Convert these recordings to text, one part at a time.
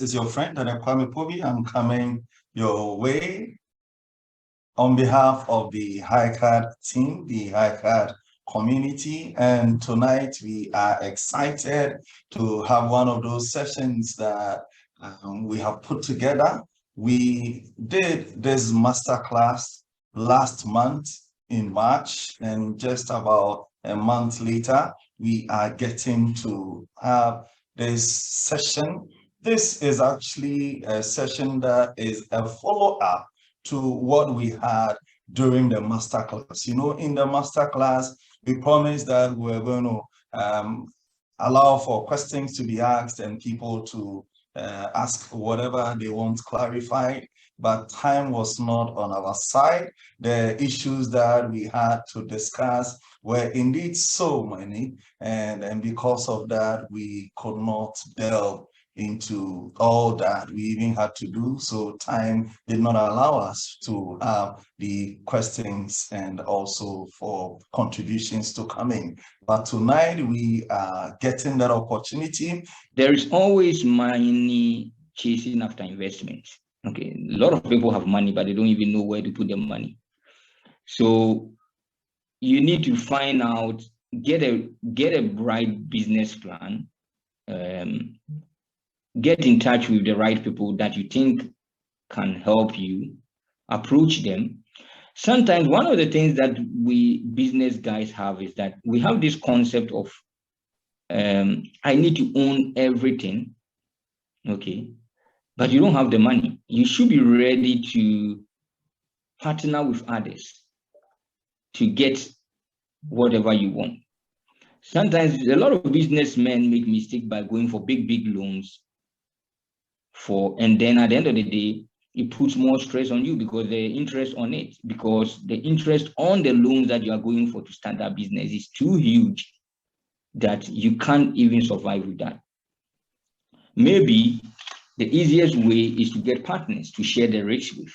is your friend, Boakye Pobee. I'm coming your way on behalf of the High Card team, the High Card community. And tonight we are excited to have one of those sessions that we have put together. We did this masterclass last month in March, and just about a month later, we are getting to have this session. This is actually a session that is a follow-up to what we had during the masterclass. You know, in the masterclass, we promised that we're going to allow for questions to be asked and people to ask whatever they want clarified, but time was not on our side. The issues that we had to discuss were indeed so many, and because of that, we could not delve into all that we even had to do. So time did not allow us to have the questions and also for contributions to come in. But tonight we are getting that opportunity. There is always money chasing after investment. Okay, a lot of people have money, but they don't even know where to put their money. So you need to find out, get a bright business plan, get in touch with the right people that you think can help you, approach them. Sometimes one of the things that we business guys have is that we have this concept of I need to own everything, okay, but you don't have the money. You should be ready to partner with others to get whatever you want. Sometimes a lot of businessmen make mistake by going for big loans and then at the end of the day, it puts more stress on you because the interest on it, because the interest on the loans that you are going for to start that business is too huge that you can't even survive with that. Maybe the easiest way is to get partners to share the risk with,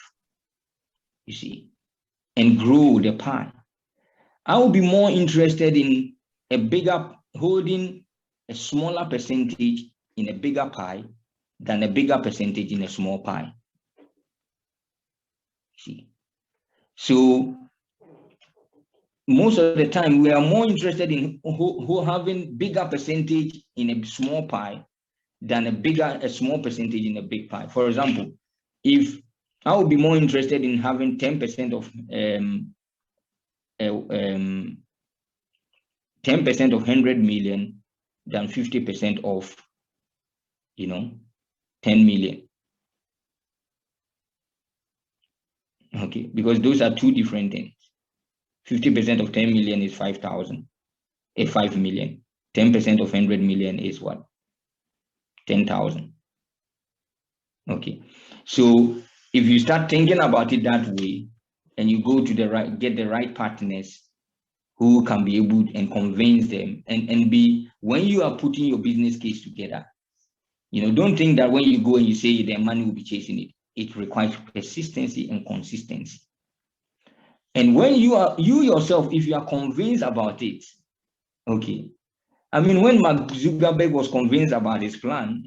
you see, and grow the pie. I would be more interested in holding a smaller percentage in a bigger pie than a bigger percentage in a small pie. See, so most of the time we are more interested in who having bigger percentage in a small pie than a small percentage in a big pie. For example, if I would be more interested in having 10% of 10% of 100 million than 50% of 10 million. Okay, because those are two different things. 50% of 10 million is 5,000, 5 million. 10% of 100 million is what? 10,000. Okay, so if you start thinking about it that way, and you go to get the right partners who can be able and convince them, and be, when you are putting your business case together, don't think that when you go and you say their money will be chasing it. It requires persistency and consistency. And when you yourself, if you are convinced about it, okay. I mean, when Mark Zuckerberg was convinced about his plan,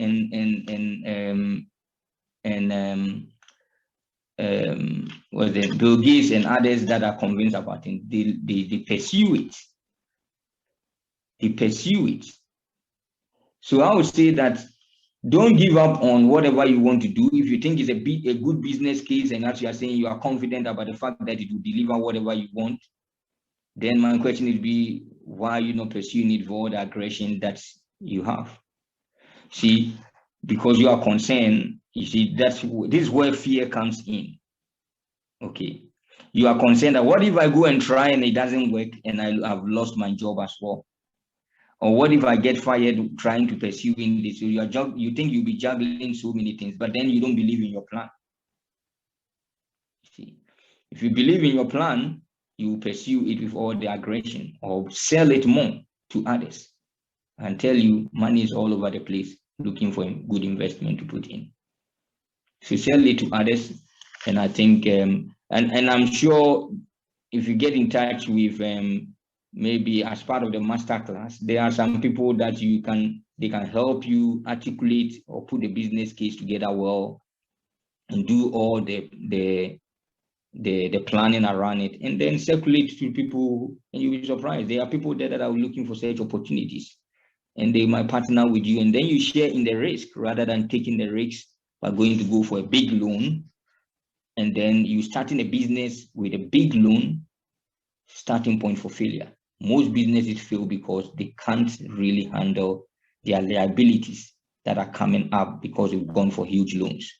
was it Bill Gates and others that are convinced about it, they pursue it. They pursue it. So I would say that don't give up on whatever you want to do. If you think it's a good business case and as you are saying you are confident about the fact that it will deliver whatever you want, then my question is why are you not pursuing it for all the aggression that you have? See, because you are concerned, you see, this is where fear comes in. Okay. You are concerned that what if I go and try and it doesn't work and I have lost my job as well? Or what if I get fired trying to pursue in this? So you think you'll be juggling so many things, but then you don't believe in your plan. See, if you believe in your plan, you will pursue it with all the aggression or sell it more to others and tell you money is all over the place looking for a good investment to put in. So sell it to others. And I think, and I'm sure if you get in touch with maybe as part of the master class, there are some people that they can help you articulate or put the business case together well and do all the planning around it, and then circulate to people, and you'll be surprised. There are people there that are looking for such opportunities, and they might partner with you, and then you share in the risk rather than taking the risk by going to go for a big loan. And then you starting a business with a big loan, starting point for failure. Most businesses fail because they can't really handle their liabilities that are coming up because they've gone for huge loans.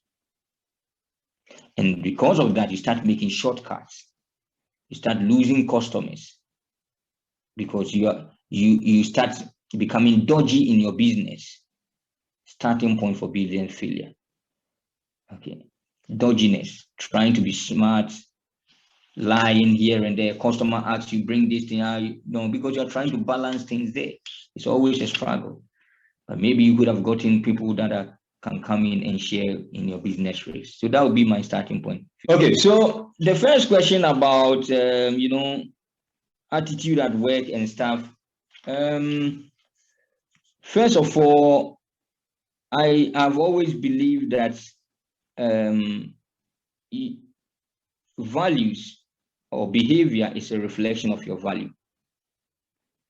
And because of that, you start making shortcuts. You start losing customers because you start becoming dodgy in your business. Starting point for business failure. Okay. Dodginess, trying to be smart, lying here and there. Customer asks you, bring this thing out, because you're trying to balance things there. It's always a struggle. But maybe you could have gotten people that can come in and share in your business race. So that would be my starting point. Okay, so the first question about attitude at work and stuff. First of all, I have always believed that values or behavior is a reflection of your value.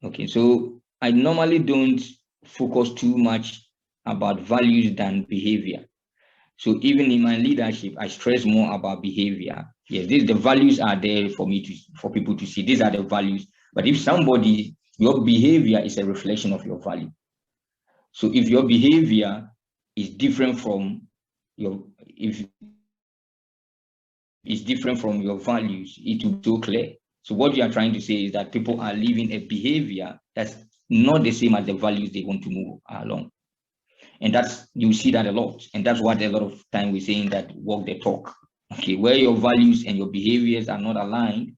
Okay, so I normally don't focus too much about values than behavior. So even in my leadership, I stress more about behavior. Yes, the values are there for people to see. These are the values. But if your behavior is a reflection of your value. So if your behavior is different from your values, it will be so clear. So what you are trying to say is that people are living a behavior that's not the same as the values they want to move along. And you see that a lot. And that's what a lot of time we're saying that walk the talk. Okay, where your values and your behaviors are not aligned,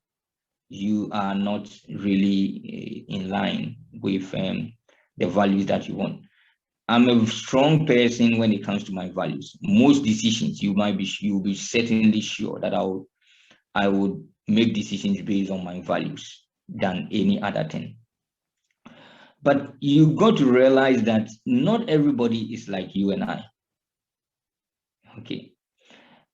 you are not really in line with the values that you want. I'm a strong person when it comes to my values. Most decisions, you'll be certainly sure that I would make decisions based on my values than any other thing. But you got to realize that not everybody is like you and I. Okay.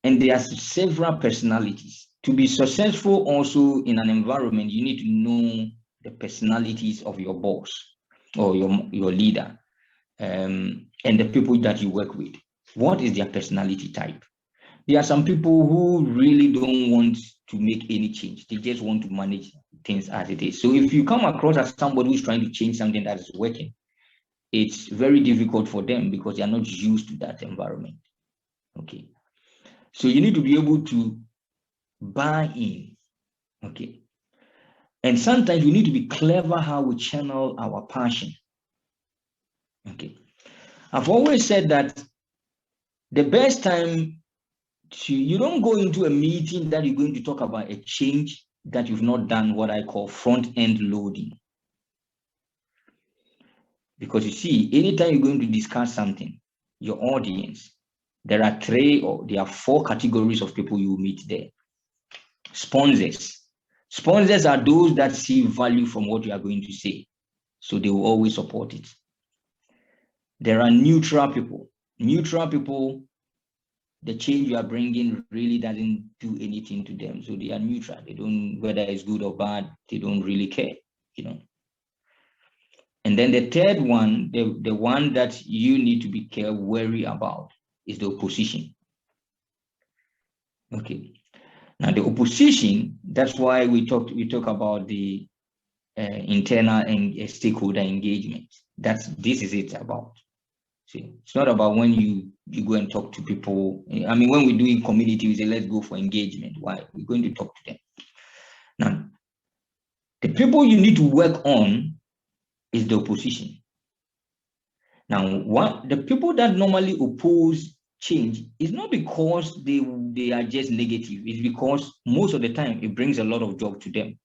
And there are several personalities. To be successful also in an environment, you need to know the personalities of your boss or your leader. And the people that you work with. What is their personality type? There are some people who really don't want to make any change. They just want to manage things as it is. So if you come across as somebody who's trying to change something that is working, it's very difficult for them because they are not used to that environment. Okay. So you need to be able to buy in. Okay. And sometimes we need to be clever how we channel our passion. Okay. I've always said that the best time you don't go into a meeting that you're going to talk about a change that you've not done what I call front-end loading. Because you see, anytime you're going to discuss something, your audience, there are 4 categories of people you meet there. Sponsors. Sponsors are those that see value from what you are going to say. So they will always support it. There are neutral people. Neutral people, the change you are bringing really doesn't do anything to them. So they are neutral. They don't, whether it's good or bad, they don't really care, And then the third one, the one that you need to be wary about is the opposition. Okay. Now the opposition, that's why we talk about the internal and stakeholder engagement. This is it about. See, it's not about when you go and talk to people. I mean, when we do in community, we say, let's go for engagement. Why? We're going to talk to them. Now, the people you need to work on is the opposition. Now, the people that normally oppose change is not because they are just negative. It's because most of the time it brings a lot of job to them.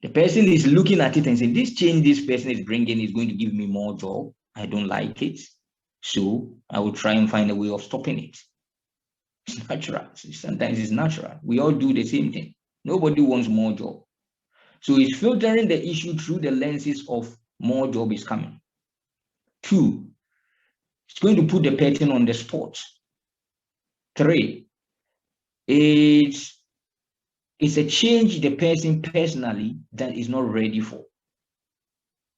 The person is looking at it and saying, this change this person is bringing is going to give me more job. I don't like it. So I will try and find a way of stopping it. It's natural. Sometimes it's natural. We all do the same thing. Nobody wants more job. So he's filtering the issue through the lenses of more job is coming. 2, it's going to put the person on the spot. 3, it's a change the person personally that is not ready for.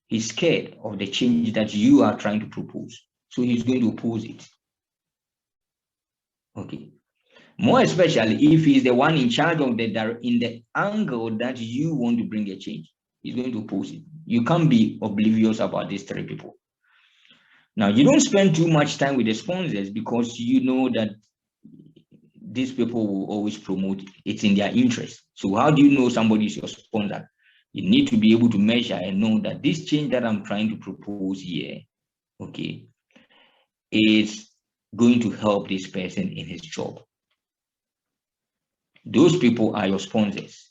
He's scared of the change that you are trying to propose. So he's going to oppose it. Okay. More especially if he's the one in charge of the angle that you want to bring a change, he's going to oppose it. You can't be oblivious about these 3 people. Now, you don't spend too much time with the sponsors because you know that these people will always promote it. It's in their interest. So how do you know somebody is your sponsor? You need to be able to measure and know that this change that I'm trying to propose here, okay, is going to help this person in his job. Those people are your sponsors.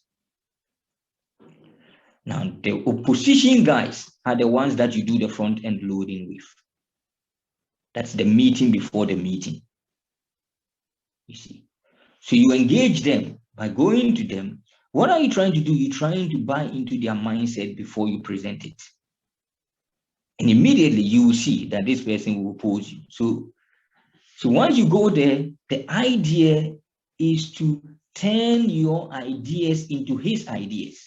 Now, the opposition guys are the ones that you do the front end loading with. That's the meeting before the meeting. You see. So you engage them by going to them. What are you trying to do? You're trying to buy into their mindset before you present it. And immediately you will see that this person will oppose you. So once you go there, the idea is to turn your ideas into his ideas.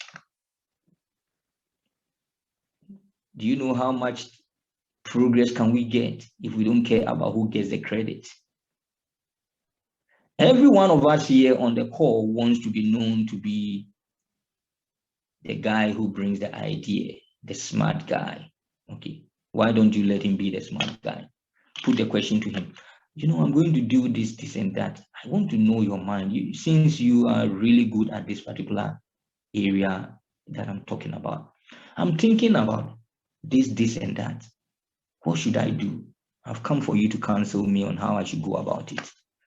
Do you know how much progress can we get if we don't care about who gets the credit? Every one of us here on the call wants to be known to be the guy who brings the idea, the smart guy. Okay, why don't you let him be the smart guy? Put the question to him. You know, I'm going to do this, this, and that. I want to know your mind. Since you are really good at this particular area that I'm talking about, I'm thinking about this, this, and that. What should I do? I've come for you to counsel me on how I should go about it.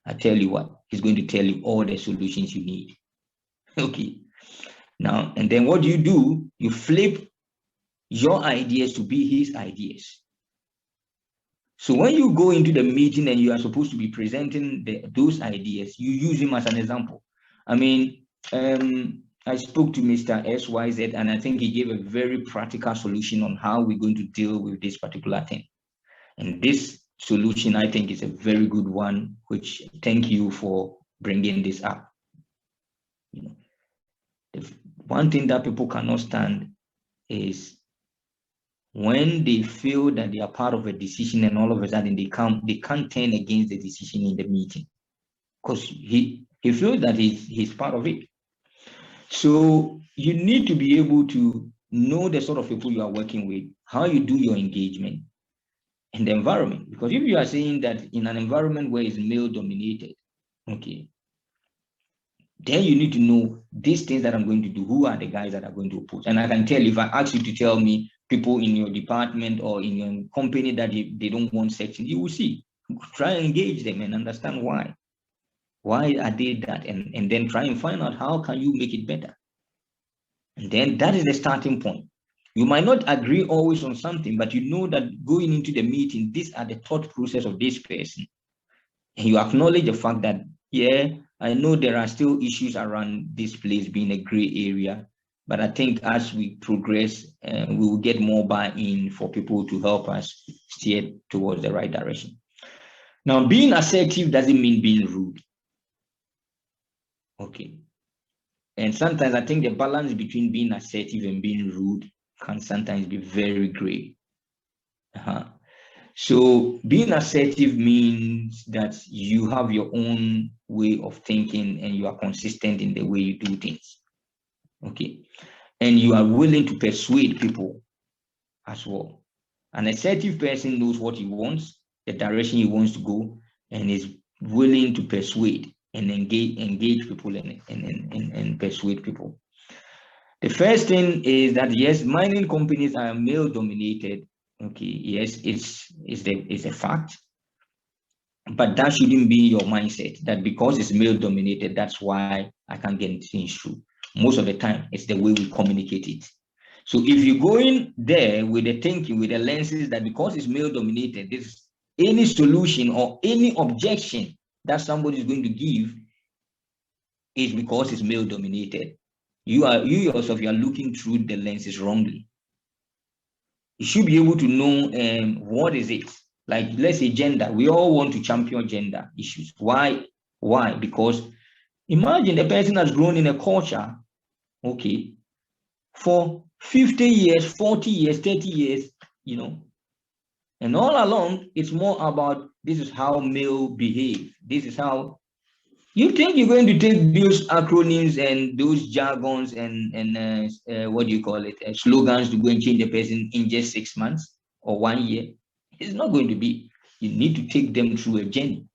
I tell you what, he's going to tell you all the solutions you need. Okay. Now, and then what do? You flip your ideas to be his ideas. So when you go into the meeting and you are supposed to be presenting those ideas, you use him as an example. I mean, I spoke to Mr. SYZ, and I think he gave a very practical solution on how we're going to deal with this particular thing. And this solution, I think, is a very good one, which thank you for bringing this up. You know, the one thing that people cannot stand is when they feel that they are part of a decision and all of a sudden they can't turn against the decision in the meeting because he feels that he's part of it. So you need to be able to know the sort of people you are working with, how you do your engagement, and the environment. Because if you are saying that in an environment where it's male dominated, okay, then you need to know these things that I'm going to do, who are the guys that are going to oppose. And I can tell, if I ask you to tell me people in your department or in your company that they don't want section, you will see. Try and engage them and understand why. Why are they that? And then try and find out how can you make it better. And then that is the starting point. You might not agree always on something, but you know that going into the meeting, these are the thought process of this person. And you acknowledge the fact that, yeah, I know there are still issues around this place being a gray area, but I think as we progress, we will get more buy-in for people to help us steer towards the right direction. Now, being assertive doesn't mean being rude. Okay. And sometimes I think the balance between being assertive and being rude can sometimes be very gray. So being assertive means that you have your own way of thinking and you are consistent in the way you do things. Okay. And you are willing to persuade people as well. An assertive person knows what he wants, the direction he wants to go, and is willing to persuade and engage people and persuade people. The first thing is that, yes, mining companies are male dominated. Okay, yes, it's a fact, but that shouldn't be your mindset that because it's male dominated, that's why I can't get things through. Most of the time, it's the way we communicate it. So if you go in there with the thinking, with the lenses that because it's male dominated, this any solution or any objection that somebody is going to give is because it's male dominated, you yourself, you are looking through the lenses wrongly. You should be able to know what is it. Like, let's say gender. We all want to champion gender issues. Why? Why? Because imagine the person has grown in a culture, okay, for 50 years, 40 years, 30 years, and all along, it's more about this is how male behave. This is how you think you're going to take those acronyms and those jargons and what do you call it, slogans to go and change the person in just 6 months or 1 year. It's not going to be. You need to take them through a journey.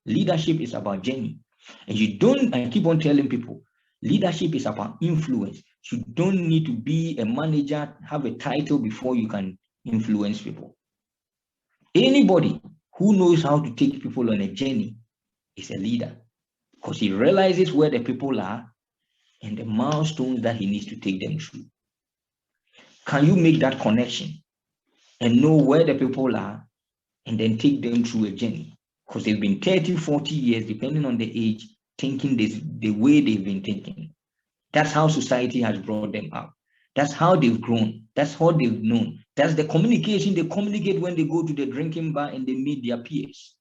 Leadership is about journey. And I keep on telling people, leadership is about influence. You don't need to be a manager, have a title before you can influence people. Anybody who knows how to take people on a journey is a leader, because he realizes where the people are and the milestones that he needs to take them through. Can you make that connection and know where the people are and then take them through a journey? Because they've been 30, 40 years, depending on the age, thinking this the way they've been thinking. That's how society has brought them up. That's how they've grown. That's what they've known. That's the communication they communicate when they go to the drinking bar and they meet their peers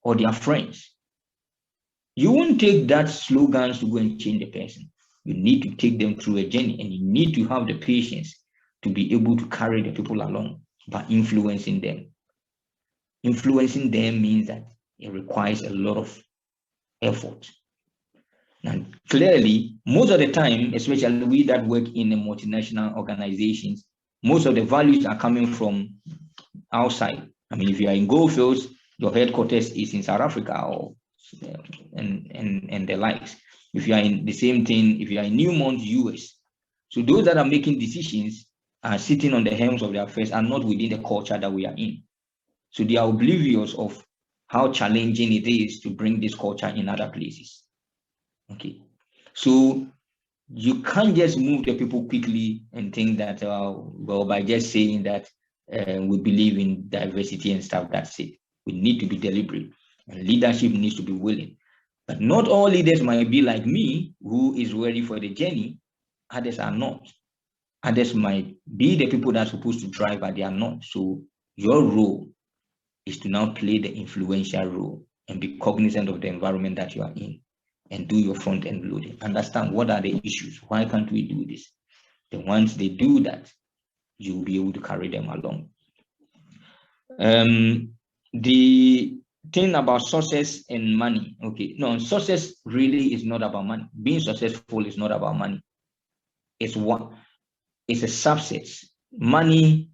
or their friends. You won't take that slogans to go and change the person. You need to take them through a journey, and you need to have the patience to be able to carry the people along by influencing them. Influencing them means that it requires a lot of effort. And clearly, most of the time, especially we that work in the multinational organizations, most of the values are coming from outside. I mean, if you are in Goldfields, your headquarters is in South Africa or and the likes. If you are in the same thing, if you are in Newmont, US. So those that are making decisions are sitting on the helms of their affairs are not within the culture that we are in. So they are oblivious of how challenging it is to bring this culture in other places. Okay, so you can't just move the people quickly and think that, well, by just saying that we believe in diversity and stuff, that's it. We need to be deliberate, and leadership needs to be willing. But not all leaders might be like me, who is ready for the journey. Others are not. Others might be the people that are supposed to drive, but they are not. So your role is to now play the influential role and be cognizant of the environment that you are in, and do your front end loading. Understand what are the issues. Why can't we do this? Then once they do that, you will be able to carry them along. The thing about success and money. Okay, no, success really is not about money. Being successful is not about money. It's a subset. Money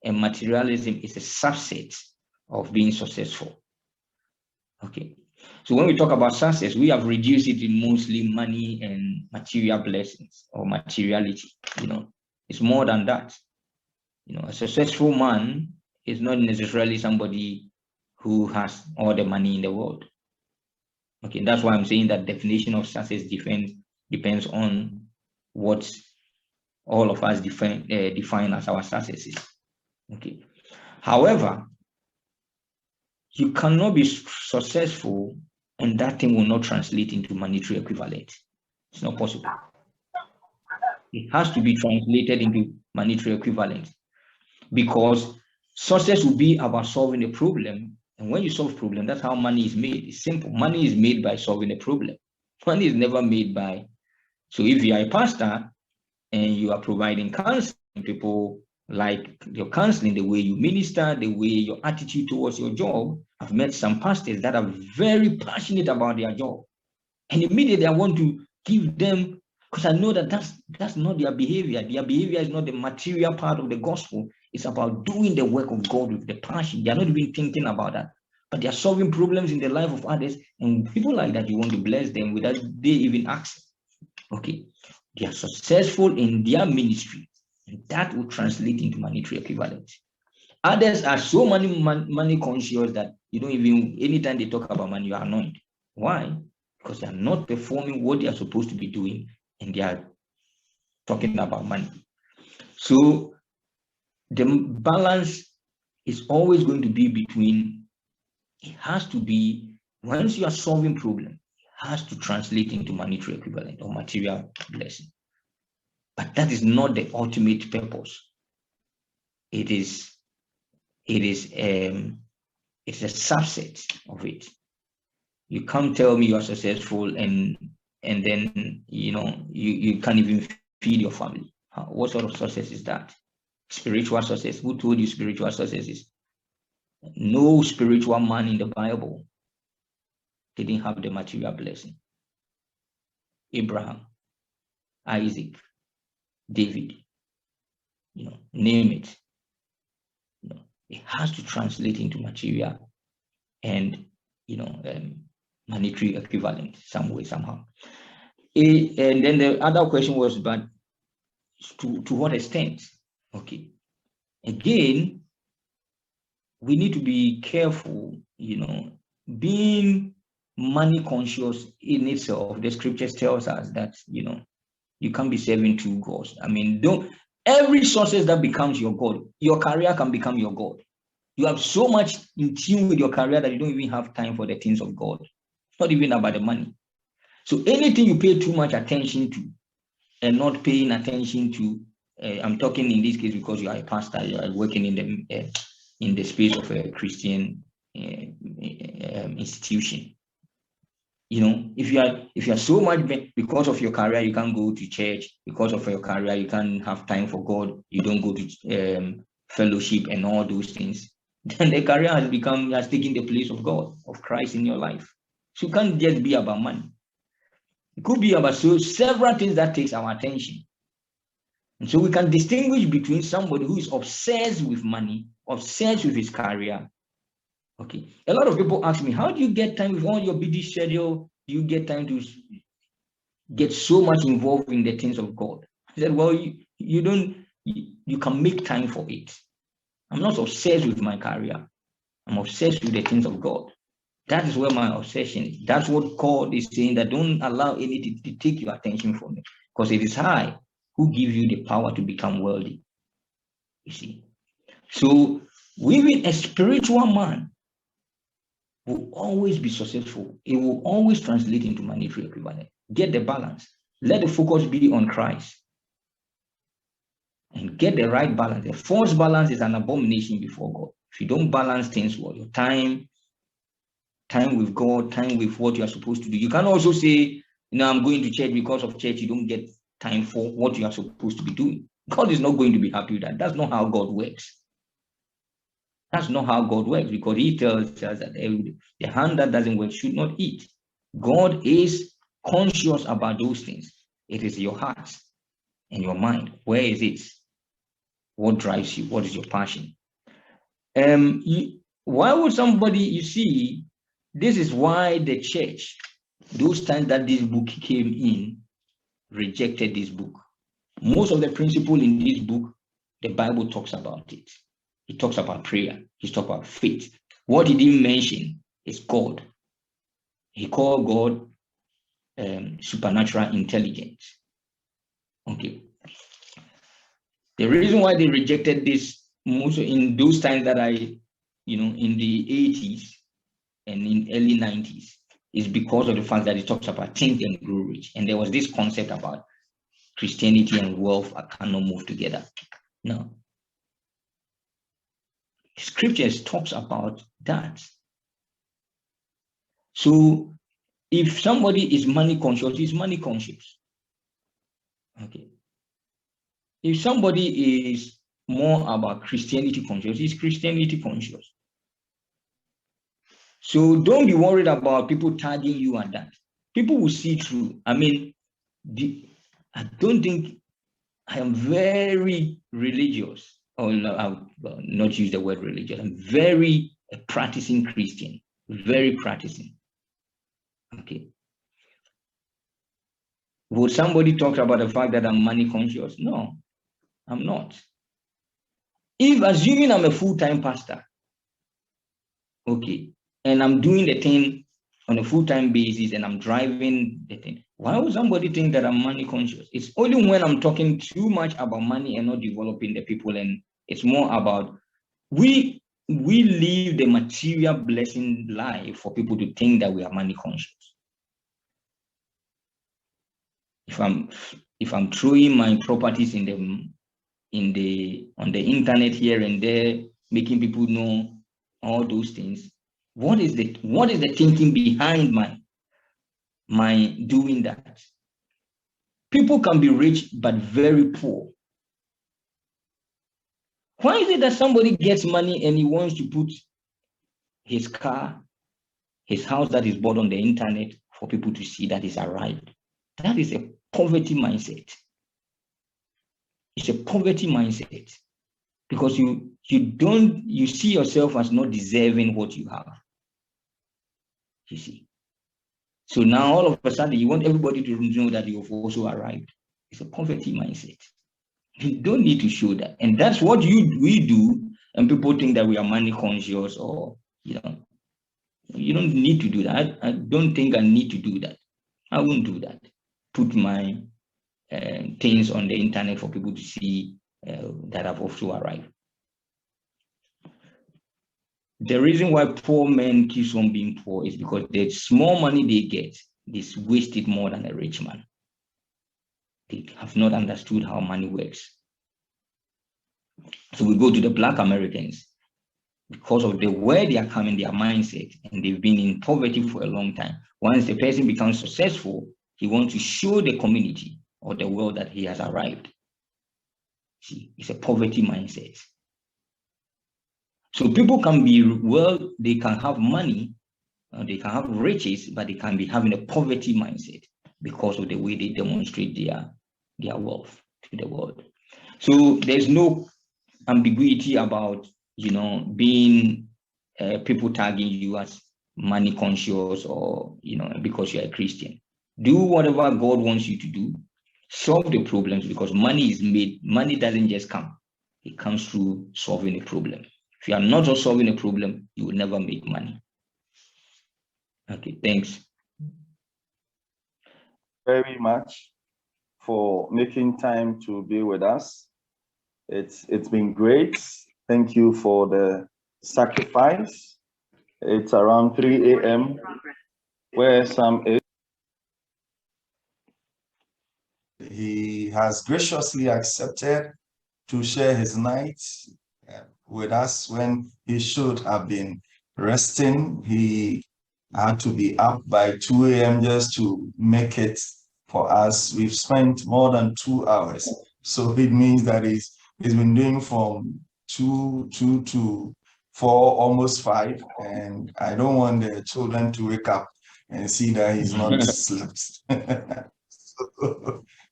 and materialism is a subset of being successful. Okay. So when we talk about success, we have reduced it in mostly money and material blessings or materiality. It's more than that. A successful man is not necessarily somebody who has all the money in the world. Okay, that's why I'm saying that definition of success depends on what all of us define as our successes. Okay. However, you cannot be successful and that thing will not translate into monetary equivalent. It's not possible. It has to be translated into monetary equivalent, because success will be about solving a problem. And when you solve problem, that's how money is made. It's simple. Money is made by solving a problem. Money is never made by. So if you are a pastor and you are providing counseling, people like your counseling, the way you minister, the way your attitude towards your job. I've met some pastors that are very passionate about their job, and immediately I want to give them, because I know that that's not their behavior. Their behavior is not the material part of the gospel. It's about doing the work of God with the passion. They're not even thinking about that, but they're solving problems in the life of others. And people like that, you want to bless them without they even ask. Okay, they are successful in their ministry, and that will translate into monetary equivalent. Others are so money conscious that you don't even, anytime they talk about money, you are annoyed. Why? Because they are not performing what they are supposed to be doing, and they are talking about money. So the balance is always going to be between, it has to be, once you are solving problem, it has to translate into monetary equivalent or material blessing. But that is not the ultimate purpose. It's a subset of it. You can't tell me you are successful and then you can't even feed your family. What sort of success is that? Spiritual success. Who told you spiritual success is? No spiritual man in the Bible didn't have the material blessing. Abraham, Isaac, David, name it. It has to translate into material and monetary equivalent some way, somehow. And then the other question was, but to what extent? Okay. Again, we need to be careful, being money conscious in itself. The scriptures tells us that, you can't be serving two gods. I mean, every success that becomes your God, your career can become your God. You have so much in tune with your career that you don't even have time for the things of God. It's not even about the money. So anything you pay too much attention to and not paying attention to, I'm talking in this case because you are a pastor, you are working in the space of a Christian institution. If you are so much, because of your career, you can't go to church. Because of your career, you can't have time for God. You don't go to fellowship and all those things. Then the career has taken the place of God, of Christ in your life. So it can't just be about money. It could be about several things that takes our attention. And so we can distinguish between somebody who is obsessed with money, obsessed with his career. Okay. A lot of people ask me, how do you get time with all your busy schedule? Do you get time to get so much involved in the things of God? I said, well, you can make time for it. I'm not obsessed with my career. I'm obsessed with the things of God. That is where my obsession is. That's what God is saying, that don't allow anything to take your attention from it, because it is I who gives you the power to become wealthy. You see. So even a spiritual man will always be successful. It will always translate into monetary equivalent. Get the balance. Let the focus be on Christ. And get the right balance. The false balance is an abomination before God. If you don't balance things well, your time with God, time with what you are supposed to do. You can also say, I'm going to church. Because of church, you don't get time for what you are supposed to be doing. God is not going to be happy with that. That's not how God works. That's not how God works, because he tells us that the hand that doesn't work should not eat. God is conscious about those things. It is your heart and your mind. Where is it? What drives you? What is your passion? Why would somebody, this is why the church, those times that this book came in, rejected this book. Most of the principle in this book, the Bible talks about it. He talks about prayer. He talks about faith. What he didn't mention is God. He called God supernatural intelligence. Okay. The reason why they rejected this, most in those times that in the 80s and in early 90s, is because of the fact that it talks about think and grow rich. And there was this concept about Christianity and wealth cannot move together. No. Scriptures talks about that. So if somebody is money conscious, he's money conscious. Okay. If somebody is more about Christianity conscious, he's Christianity conscious. So don't be worried about people tagging you and that. People will see through. I mean, I don't think I am very religious. Or I will not use the word religious. I'm very practicing Christian, very practicing. Okay. Would somebody talk about the fact that I'm money conscious? No, I'm not. If assuming I'm a full-time pastor, okay, and I'm doing the thing on a full-time basis and I'm driving the thing, why would somebody think that I'm money conscious? It's only when I'm talking too much about money and not developing the people, and it's more about we live the material blessing life for people to think that we are money conscious. if I'm throwing my properties on the internet here and there, making people know all those things, what is the thinking behind my doing that? People can be rich but very poor. Why is it that somebody gets money and he wants to put his car, his house that is bought on the internet for people to see that he's arrived? That is a poverty mindset. It's a poverty mindset because you see yourself as not deserving what you have. You see. So now all of a sudden you want everybody to know that you've also arrived. It's a poverty mindset. You don't need to show that. And that's what we do. And people think that we are money conscious or, you don't need to do that. I don't think I need to do that. I won't do that. Put my things on the internet for people to see that I've also arrived. The reason why poor men keep on being poor is because the small money they get, they waste it more than a rich man. They have not understood how money works. So we go to the Black Americans because of the way they are coming, their mindset, and they've been in poverty for a long time. Once the person becomes successful, he wants to show the community or the world that he has arrived. See, it's a poverty mindset. So people can be, they can have money, they can have riches, but they can be having a poverty mindset because of the way they demonstrate their wealth to the world. So there's no ambiguity about, being people tagging you as money conscious or, because you're a Christian. Do whatever God wants you to do. Solve the problems because money is made. Money doesn't just come. It comes through solving a problem. If you are not solving a problem, you will never make money. Okay, thanks. Very much for making time to be with us. It's been great. Thank you for the sacrifice. It's around 3 a.m. where Sam is. He has graciously accepted to share his night with us when he should have been resting. He had to be up by 2 a.m. just to make it for us. We've spent more than 2 hours. So it means that he's been doing from 2 to 4, almost 5. And I don't want the children to wake up and see that he's not slept.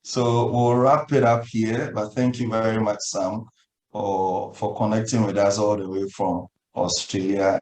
So we'll wrap it up here, but thank you very much, Sam, for connecting with us all the way from Australia.